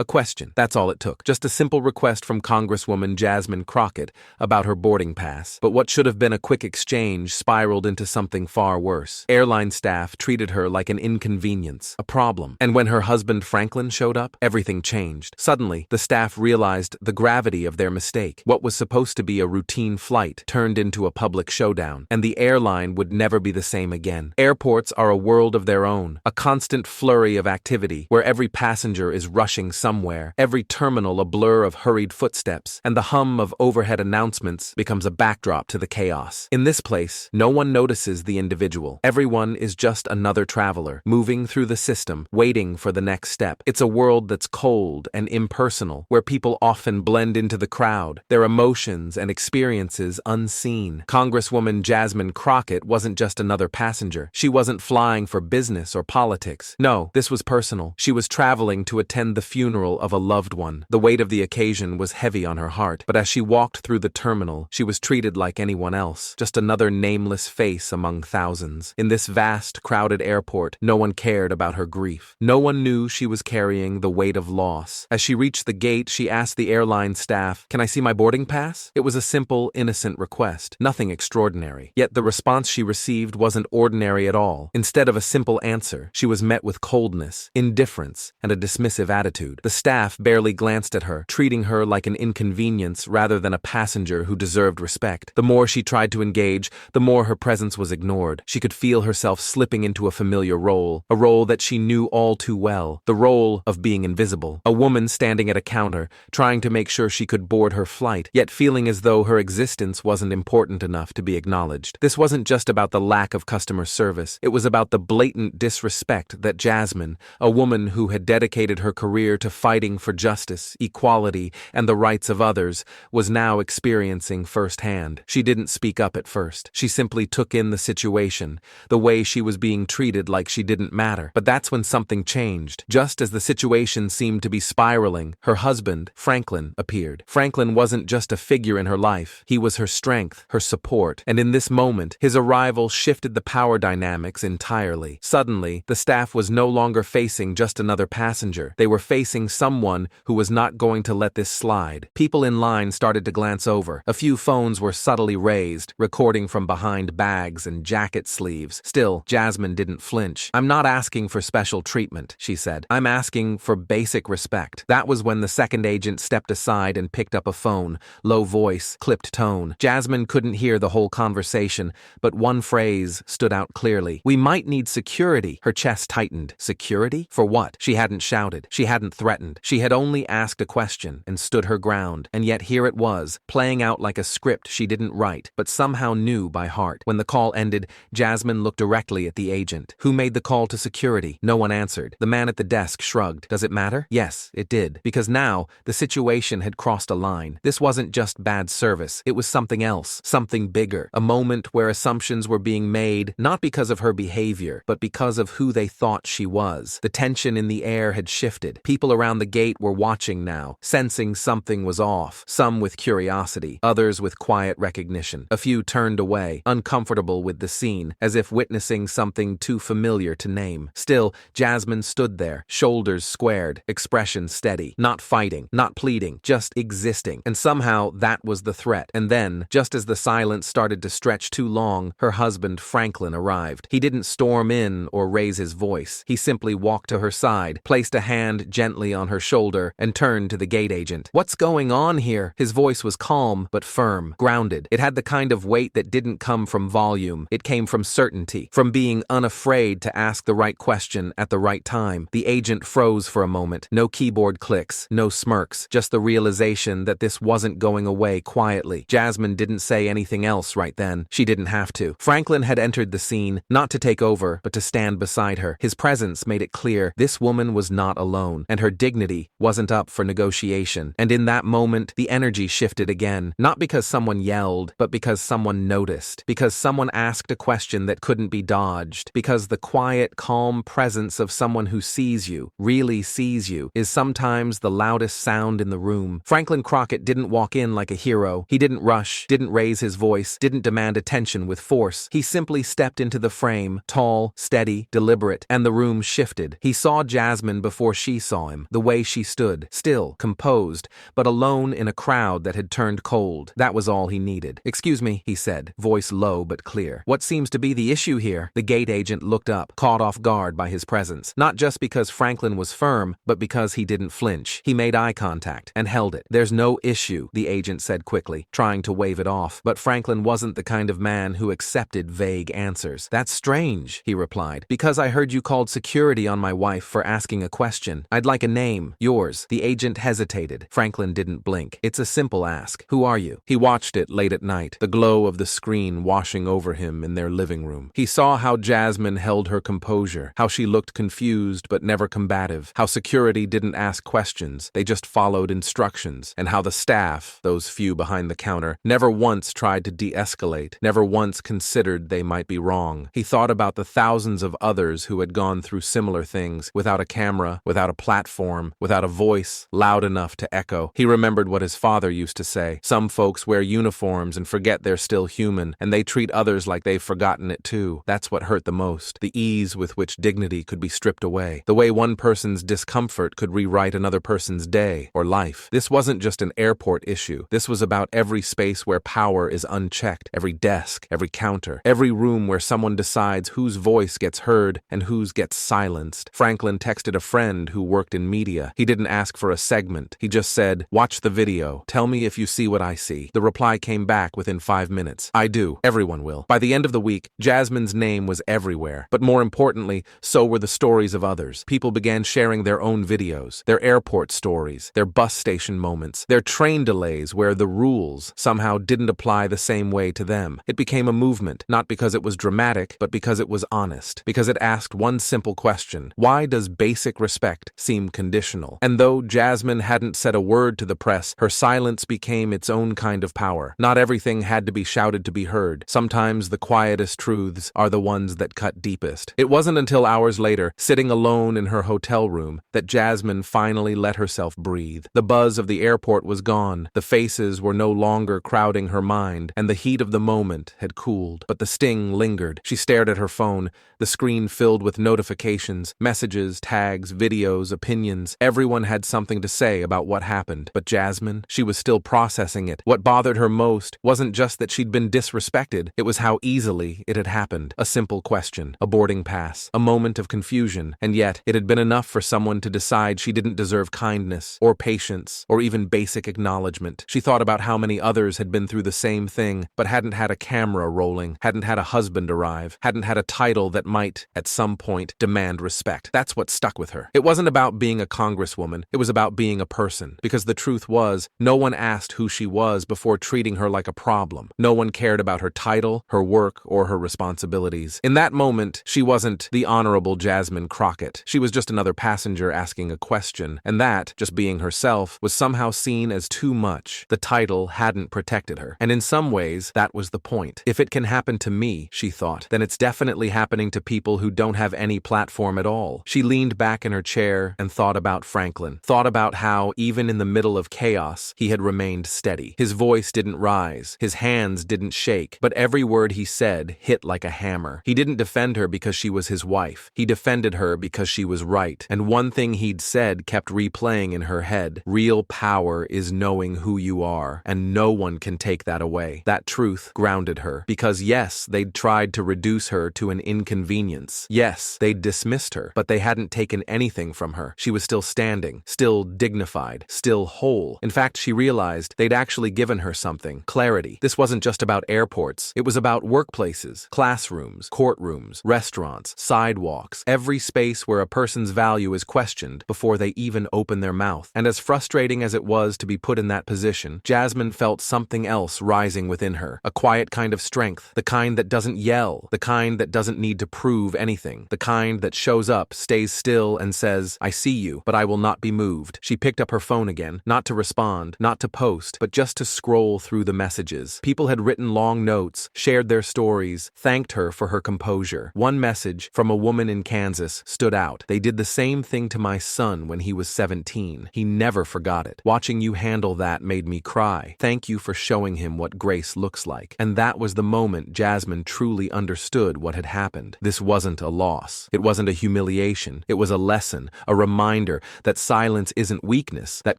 A question. That's all it took. Just a simple request from Congresswoman Jasmine Crockett about her boarding pass. But what should have been a quick exchange spiraled into something far worse. Airline staff treated her like an inconvenience, a problem. And when her husband Franklin showed up, everything changed. Suddenly, the staff realized the gravity of their mistake. What was supposed to be a routine flight turned into a public showdown, and the airline would never be the same again. Airports are a world of their own, a constant flurry of activity where every passenger is rushing somewhere, every terminal a blur of hurried footsteps, and the hum of overhead announcements becomes a backdrop to the chaos. In this place, no one notices the individual. Everyone is just another traveler, moving through the system, waiting for the next step. It's a world that's cold and impersonal, where people often blend into the crowd, their emotions and experiences unseen. Congresswoman Jasmine Crockett wasn't just another passenger. She wasn't flying for business or politics. No, this was personal. She was traveling to attend the funeral of a loved one. The weight of the occasion was heavy on her heart, but as she walked through the terminal, she was treated like anyone else, just another nameless face among thousands. In this vast, crowded airport, no one cared about her grief. No one knew she was carrying the weight of loss. As she reached the gate, she asked the airline staff, "Can I see my boarding pass?" It was a simple, innocent request, nothing extraordinary. Yet the response she received wasn't ordinary at all. Instead of a simple answer, she was met with coldness, indifference, and a dismissive attitude. The staff barely glanced at her, treating her like an inconvenience rather than a passenger who deserved respect. The more she tried to engage, the more her presence was ignored. She could feel herself slipping into a familiar role, a role that she knew all too well, the role of being invisible. A woman standing at a counter, trying to make sure she could board her flight, yet feeling as though her existence wasn't important enough to be acknowledged. This wasn't just about the lack of customer service. It was about the blatant disrespect that Jasmine, a woman who had dedicated her career to fighting for justice, equality, and the rights of others, was now experiencing firsthand. She didn't speak up at first. She simply took in the situation, the way she was being treated like she didn't matter. But that's when something changed. Just as the situation seemed to be spiraling, her husband, Franklin, appeared. Franklin wasn't just a figure in her life. He was her strength, her support, and in this moment, his arrival shifted the power dynamics entirely. Suddenly, the staff was no longer facing just another passenger. They were facing someone who was not going to let this slide. People in line started to glance over. A few phones were subtly raised, recording from behind bags and jacket sleeves. Still, Jasmine didn't flinch. "I'm not asking for special treatment," she said. "I'm asking for basic respect." That was when the second agent stepped aside and picked up a phone, low voice, clipped tone. Jasmine couldn't hear the whole conversation, but one phrase stood out clearly. "We might need security." Her chest tightened. Security? For what? She hadn't shouted. She hadn't threatened. She had only asked a question and stood her ground. And yet here it was, playing out like a script she didn't write, but somehow knew by heart. When the call ended, Jasmine looked directly at the agent. "Who made the call to security?" No one answered. The man at the desk shrugged. "Does it matter?" Yes, it did. Because now, the situation had crossed a line. This wasn't just bad service. It was something else, something bigger. A moment where assumptions were being made, not because of her behavior, but because of who they thought she was. The tension in the air had shifted. People around the gate were watching now, sensing something was off. Some with curiosity, others with quiet recognition. A few turned away, uncomfortable with the scene, as if witnessing something too familiar to name. Still, Jasmine stood there, shoulders squared, expression steady, not fighting, not pleading, just existing. And somehow that was the threat. And then, just as the silence started to stretch too long, her husband Franklin arrived. He didn't storm in or raise his voice. He simply walked to her side, placed a hand gently on her shoulder, and turned to the gate agent. "What's going on here?" His voice was calm but firm, grounded. It had the kind of weight that didn't come from volume. It came from certainty, from being unafraid to ask the right question at the right time. The agent froze for a moment. No keyboard clicks, no smirks, just the realization that this wasn't going away quietly. Jasmine didn't say anything else right then. She didn't have to. Franklin had entered the scene, not to take over, but to stand beside her. His presence made it clear this woman was not alone, and her dignity wasn't up for negotiation. And in that moment, the energy shifted again, not because someone yelled, but because someone noticed, because someone asked a question that couldn't be dodged, because the quiet, calm presence of someone who sees you, really sees you, is sometimes the loudest sound in the room. Franklin Crockett didn't walk in like a hero. He didn't rush, didn't raise his voice, didn't demand attention with force. He simply stepped into the frame, tall, steady, deliberate, and the room shifted. He saw Jasmine before she saw him, the way she stood, still, composed, but alone in a crowd that had turned cold. That was all he needed. "Excuse me," he said, voice low but clear. "What seems to be the issue here?" The gate agent looked up, caught off guard by his presence. Not just because Franklin was firm, but because he didn't flinch. He made eye contact and held it. "There's no issue," the agent said quickly, trying to wave it off. But Franklin wasn't the kind of man who accepted vague answers. "That's strange," he replied. "Because I heard you called security on my wife for asking a question. I'd like a name. Yours." The agent hesitated. Franklin didn't blink. "It's a simple ask. Who are you?" He watched it late at night, the glow of the screen washing over him in their living room. He saw how Jasmine held her composure, how she looked confused but never combative, how security didn't ask questions, they just followed instructions, and how the staff, those few behind the counter, never once tried to de-escalate, never once considered they might be wrong. He thought about the thousands of others who had gone through similar things, without a camera, without a platform, without a voice loud enough to echo. He remembered what his father used to say: "Some folks wear uniforms and forget they're still human, and they treat others like they've forgotten it too." That's what hurt the most, the ease with which dignity could be stripped away, the way one person's discomfort could rewrite another person's day or life. This wasn't just an airport issue. This was about every space where power is unchecked, every desk, every counter, every room where someone decides whose voice gets heard and whose gets silenced. Franklin texted a friend who worked in media. He didn't ask for a segment. He just said, "Watch the video. Tell me if you see what I see." The reply came back within 5 minutes. "I do. Everyone will." By the end of the week, Jasmine's name was everywhere. But more importantly, so were the stories of others. People began sharing their own videos, their airport stories, their bus station moments, their train delays where the rules somehow didn't apply the same way to them. It became a movement, not because it was dramatic, but because it was honest, because it asked one simple question: why does basic respect seem conditional? And though Jasmine hadn't said a word to the press, her silence became its own kind of power. Not everything had to be shouted to be heard. Sometimes the quietest truths are the ones that cut deepest. It wasn't until hours later, sitting alone in her hotel room, that Jasmine finally let herself breathe. The buzz of the airport was gone, the faces were no longer crowding her mind, and the heat of the moment had cooled. But the sting lingered. She stared at her phone, the screen filled with notifications, messages, tags, videos, opinions. Everyone had something to say about what happened. But Jasmine, she was still processing it. What bothered her most wasn't just that she'd been disrespected, it was how easily it had happened. A simple question, a boarding pass, a moment of confusion, and yet it had been enough for someone to decide she didn't deserve kindness, or patience, or even basic acknowledgement. She thought about how many others had been through the same thing, but hadn't had a camera rolling, hadn't had a husband arrive, hadn't had a title that might, at some point, demand respect. That's what stuck with her. It wasn't about being a congresswoman, it was about being a person. Because the truth was, no one asked who she was before treating her like a problem. No one cared about her title, her work, or her responsibilities. In that moment, she wasn't the Honorable Jasmine Crockett. She was just another passenger asking a question, and that, just being herself, was somehow seen as too much. The title hadn't protected her, and in some ways, that was the point. If it can happen to me, she thought, then it's definitely happening to people who don't have any platform at all. She leaned back in her chair and thought about Franklin, thought about how, even in the middle of chaos, he had remained steady. His voice didn't rise, his hands didn't shake, but every word he said hit like a hammer. He didn't defend her because she was his wife. He defended her because she was right. And one thing he'd said kept replaying in her head: real power is knowing who you are, and no one can take that away. That truth grounded her, because yes, they'd tried to reduce her to an inconvenience. Yes, they'd dismissed her, but they hadn't taken anything from her. She was still standing, still dignified, still whole. In fact, she realized they'd actually given her something: clarity. This wasn't just about airports. It was about workplaces, classrooms, courtrooms, restaurants, sidewalks, every space where a person's value is questioned before they even open their mouth. And as frustrating as it was to be put in that position, Jasmine felt something else rising within her, a quiet kind of strength, the kind that doesn't yell, the kind that doesn't need to prove anything, the kind that shows up, stays still, and says, "I see you, but I will not be moved." She picked up her phone again, not to respond, not to post, but just to scroll through the messages. People had written long notes, shared their stories, thanked her for her composure. One message from a woman in Kansas stood out: "They did the same thing to my son when he was 17. He never forgot it. Watching you handle that made me cry. Thank you for showing him what grace looks like." And that was the moment Jasmine truly understood what had happened. This wasn't a loss. It wasn't a humiliation. It was a lesson, a reminder reminder that silence isn't weakness, that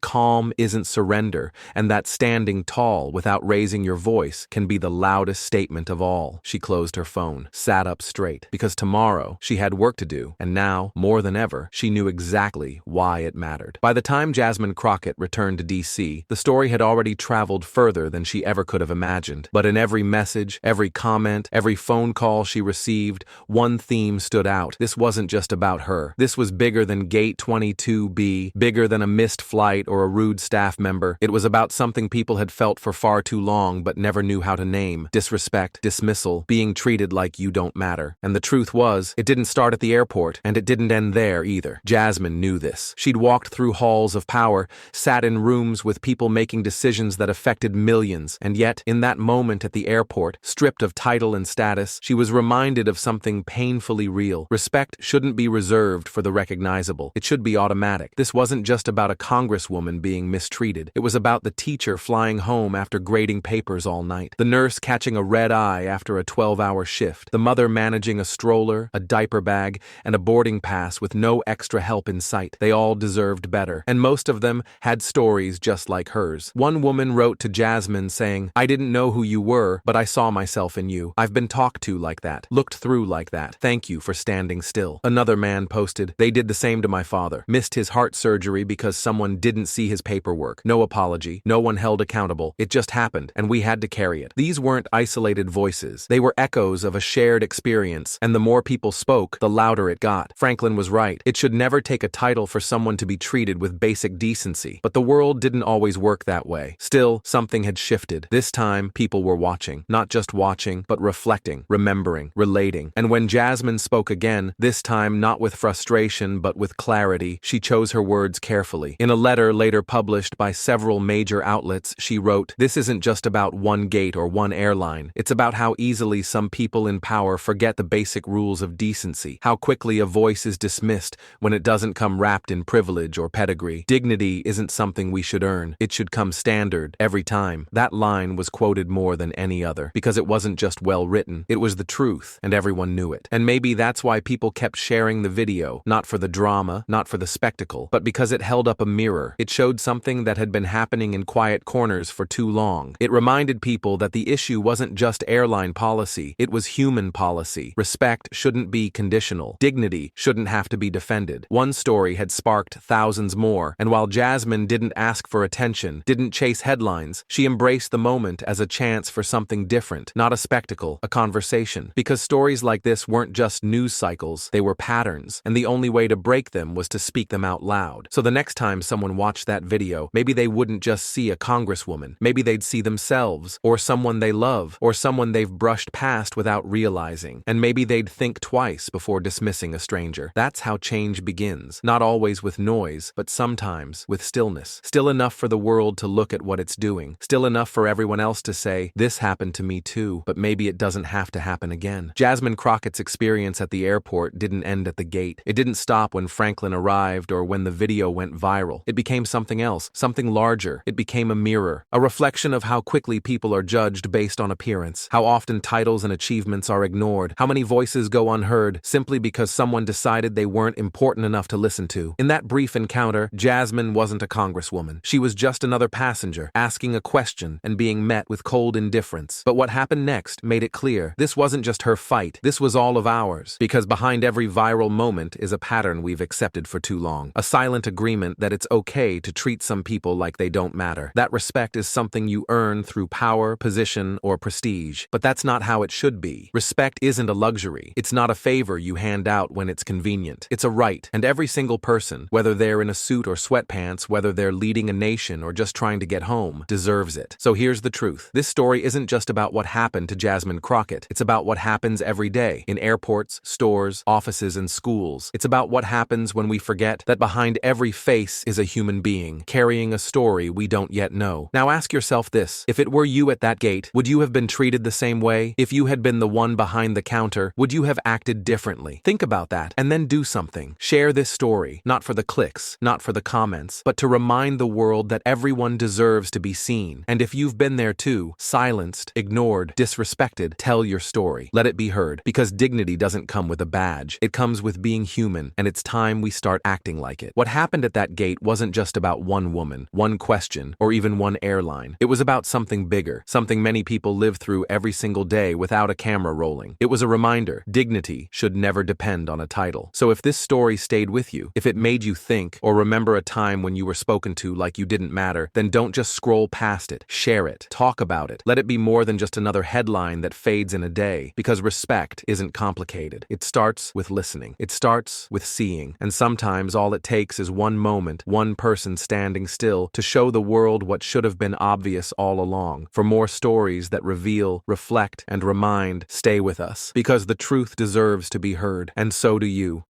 calm isn't surrender, and that standing tall without raising your voice can be the loudest statement of all. She closed her phone, sat up straight, because tomorrow she had work to do, and now, more than ever, she knew exactly why it mattered. By the time Jasmine Crockett returned to D.C., the story had already traveled further than she ever could have imagined. But in every message, every comment, every phone call she received, one theme stood out. This wasn't just about her. This was bigger than Gate 22B, bigger than a missed flight or a rude staff member. It was about something people had felt for far too long but never knew how to name: disrespect, dismissal, being treated like you don't matter. And the truth was, it didn't start at the airport, and it didn't end there either. Jasmine knew this. She'd walked through halls of power, sat in rooms with people making decisions that affected millions, and yet, in that moment at the airport, stripped of title and status, she was reminded of something painfully real. Respect shouldn't be reserved for the recognizable. It should be automatic. This wasn't just about a congresswoman being mistreated. It was about the teacher flying home after grading papers all night, the nurse catching a red eye after a 12-hour shift, the mother managing a stroller, a diaper bag, and a boarding pass with no extra help in sight. They all deserved better, and most of them had stories just like hers. One woman wrote to Jasmine saying, "I didn't know who you were, but I saw myself in you. I've been talked to like that, looked through like that. Thank you for standing still." Another man posted, "They did the same to my father. Missed his heart surgery because someone didn't see his paperwork. No apology, no one held accountable. It just happened, and we had to carry it." These weren't isolated voices. They were echoes of a shared experience, and the more people spoke, the louder it got. Franklin was right. It should never take a title for someone to be treated with basic decency. But the world didn't always work that way. Still, something had shifted. This time, people were watching. Not just watching, but reflecting, remembering, relating. And when Jasmine spoke again, this time not with frustration but with clarity, she chose her words carefully. In a letter later published by several major outlets, she wrote, "This isn't just about one gate or one airline. It's about how easily some people in power forget the basic rules of decency, how quickly a voice is dismissed when it doesn't come wrapped in privilege or pedigree. Dignity isn't something we should earn. It should come standard every time." That line was quoted more than any other, because it wasn't just well written, it was the truth, and everyone knew it. And maybe that's why people kept sharing the video, not for the drama, not for the spectacle, but because it held up a mirror. It showed something that had been happening in quiet corners for too long. It reminded people that the issue wasn't just airline policy, it was human policy. Respect shouldn't be conditional. Dignity shouldn't have to be defended. One story had sparked thousands more, and while Jasmine didn't ask for attention, didn't chase headlines, she embraced the moment as a chance for something different, not a spectacle, a conversation. Because stories like this weren't just news cycles, they were patterns, and the only way to break them was to speak them out loud. So the next time someone watched that video, maybe they wouldn't just see a congresswoman, maybe they'd see themselves, or someone they love, or someone they've brushed past without realizing, and maybe they'd think twice before dismissing a stranger. That's how change begins, not always with noise, but sometimes with stillness. Still enough for the world to look at what it's doing, still enough for everyone else to say, "This happened to me too, but maybe it doesn't have to happen again." Jasmine Crockett's experience at the airport didn't end at the gate. It didn't stop when Franklin arrived or when the video went viral. It became something else, something larger. It became a mirror, a reflection of how quickly people are judged based on appearance, how often titles and achievements are ignored, how many voices go unheard simply because someone decided they weren't important enough to listen to. In that brief encounter, Jasmine wasn't a congresswoman. She was just another passenger, asking a question and being met with cold indifference. But what happened next made it clear. This wasn't just her fight. This was all of ours. Because behind every viral moment is a pattern we've accepted for too long. A silent agreement that it's okay to treat some people like they don't matter. That respect is something you earn through power, position, or prestige. But that's not how it should be. Respect isn't a luxury. It's not a favor you hand out when it's convenient. It's a right. And every single person, whether they're in a suit or sweatpants, whether they're leading a nation or just trying to get home, deserves it. So here's the truth. This story isn't just about what happened to Jasmine Crockett. It's about what happens every day in airports, stores, offices, and schools. It's about what happens when we forget that behind every face is a human being, carrying a story we don't yet know. Now ask yourself this. If it were you at that gate, would you have been treated the same way? If you had been the one behind the counter, would you have acted differently? Think about that, and then do something. Share this story, not for the clicks, not for the comments, but to remind the world that everyone deserves to be seen. And if you've been there too, silenced, ignored, disrespected, tell your story. Let it be heard, because dignity doesn't come with a badge. It comes with being human, and it's time we start acting like it. What happened at that gate wasn't just about one woman, one question, or even one airline. It was about something bigger, something many people live through every single day without a camera rolling. It was a reminder: dignity should never depend on a title. So if this story stayed with you, if it made you think, or remember a time when you were spoken to like you didn't matter, then don't just scroll past it. Share it. Talk about it. Let it be more than just another headline that fades in a day, because respect isn't complicated. It starts with listening. It starts with seeing. And sometimes all it takes is one moment, one person standing still, to show the world what should have been obvious all along. For more stories that reveal, reflect, and remind, stay with us, because the truth deserves to be heard, and so do you.